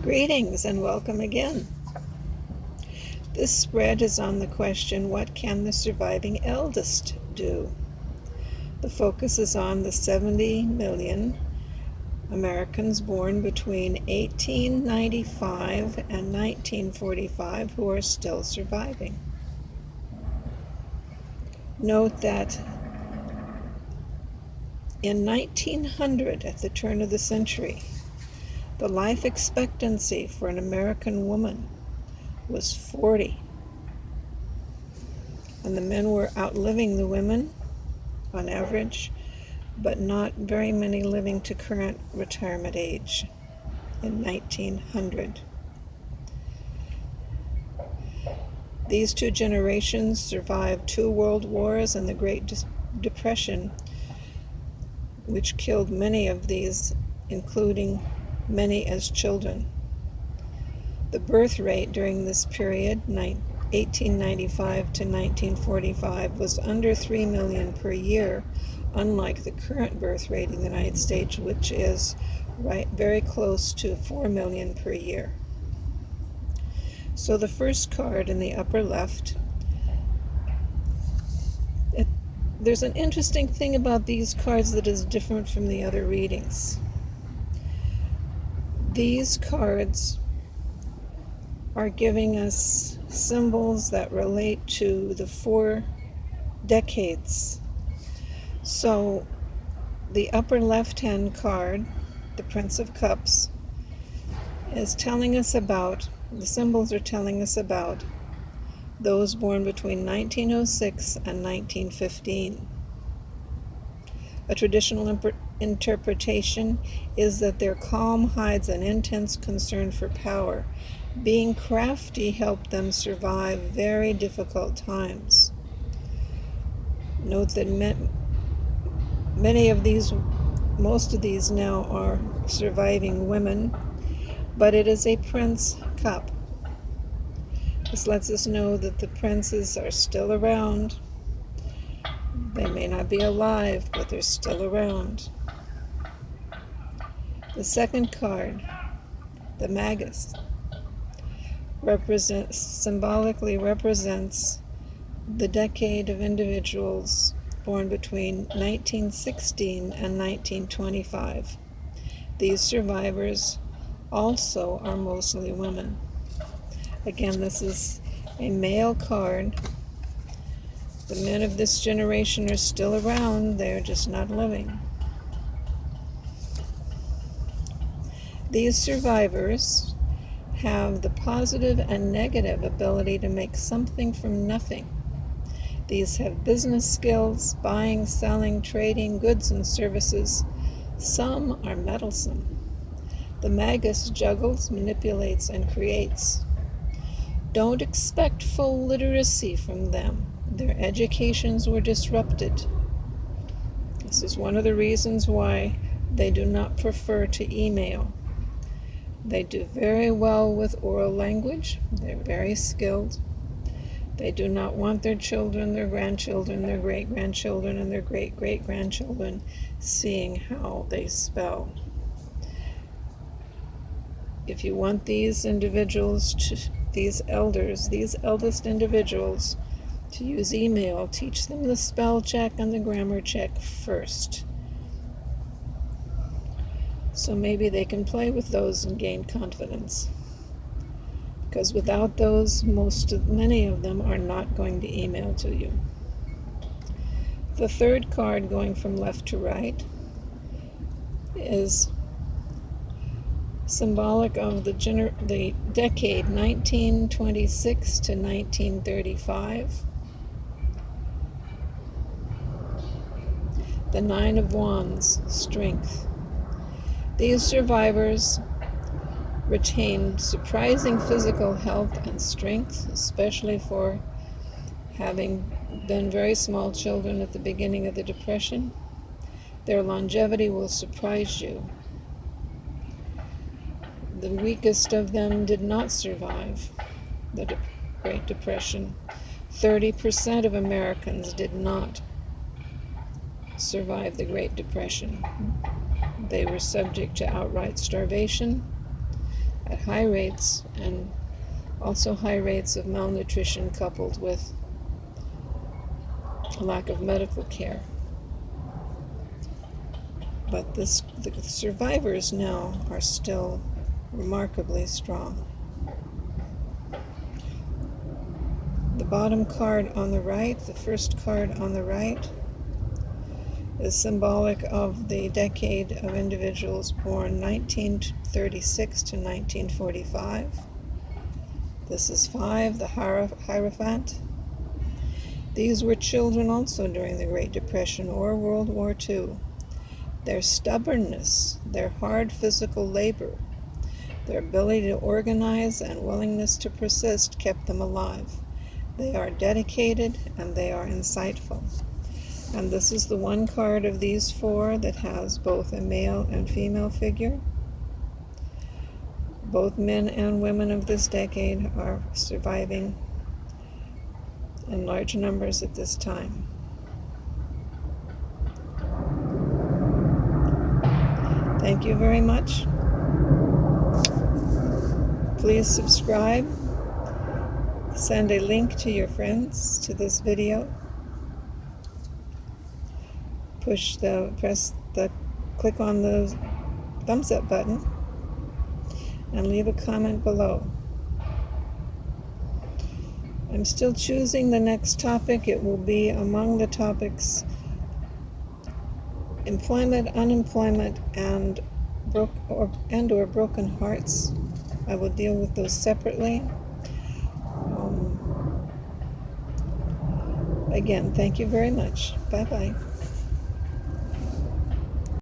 Greetings and welcome again. This spread is on the question, what can the surviving eldest do? The focus is on the 70 million Americans born between 1895 and 1945 who are still surviving. Note that in 1900, at the turn of the century, the life expectancy for an American woman was 40. And the men were outliving the women on average, but not very many living to current retirement age in 1900. These two generations survived 2 world wars and the Great Depression, which killed many of these, including many as children. The birth rate during this period, 1895 to 1945, was under 3 million per year, unlike the current birth rate in the United States, which is very close to 4 million per year. So the first card in the upper left, there's an interesting thing about these cards that is different from the other readings. These cards are giving us symbols that relate to the 4 decades. So the upper left-hand card, the Prince of Cups, is telling us about, the symbols are telling us about those born between 1906 and 1915. A traditional interpretation is that their calm hides an intense concern for power. Being crafty helped them survive very difficult times. Note that most of these now are surviving women, but it is a Prince Cup. This lets us know that the princes are still around. They may not be alive, but they're still around. The second card, the Magus, symbolically represents the decade of individuals born between 1916 and 1925. These survivors also are mostly women. Again, this is a male card. The men of this generation are still around, they're just not living. These survivors have the positive and negative ability to make something from nothing. These have business skills, buying, selling, trading, goods and services. Some are meddlesome. The Magus juggles, manipulates, and creates. Don't expect full literacy from them. Their educations were disrupted. This is one of the reasons why they do not prefer to email. They do very well with oral language. They're very skilled. They do not want their children, their grandchildren, their great-grandchildren, and their great-great-grandchildren seeing how they spell. If you want these individuals, these eldest individuals, to use email, teach them the spell check and the grammar check first. So maybe they can play with those and gain confidence. Because without those, many of them are not going to email to you. The third card, going from left to right, is symbolic of the decade 1926 to 1935. The 9 of Wands, strength. These survivors retained surprising physical health and strength, especially for having been very small children at the beginning of the Depression. Their longevity will surprise you. The weakest of them did not survive the Great Depression. 30% of Americans did not survive the Great Depression. They were subject to outright starvation. at high rates, and also high rates of malnutrition coupled with a lack of medical care. But the survivors now are still remarkably strong. The bottom card on the right, the first card on the right, is symbolic of the decade of individuals born 1936 to 1945. This is 5, the Hierophant. These were children also during the Great Depression or World War II. Their stubbornness, their hard physical labor, their ability to organize and willingness to persist kept them alive. They are dedicated and they are insightful. And this is the one card of these 4 that has both a male and female figure. Both men and women of this decade are surviving in large numbers at this time. Thank you very much. Please subscribe. Send a link to your friends to this video. Click on the thumbs up button and leave a comment below. I'm still choosing the next topic. It will be among the topics employment, unemployment, and or broken hearts. I will deal with those separately. Again, thank you very much. Bye-bye.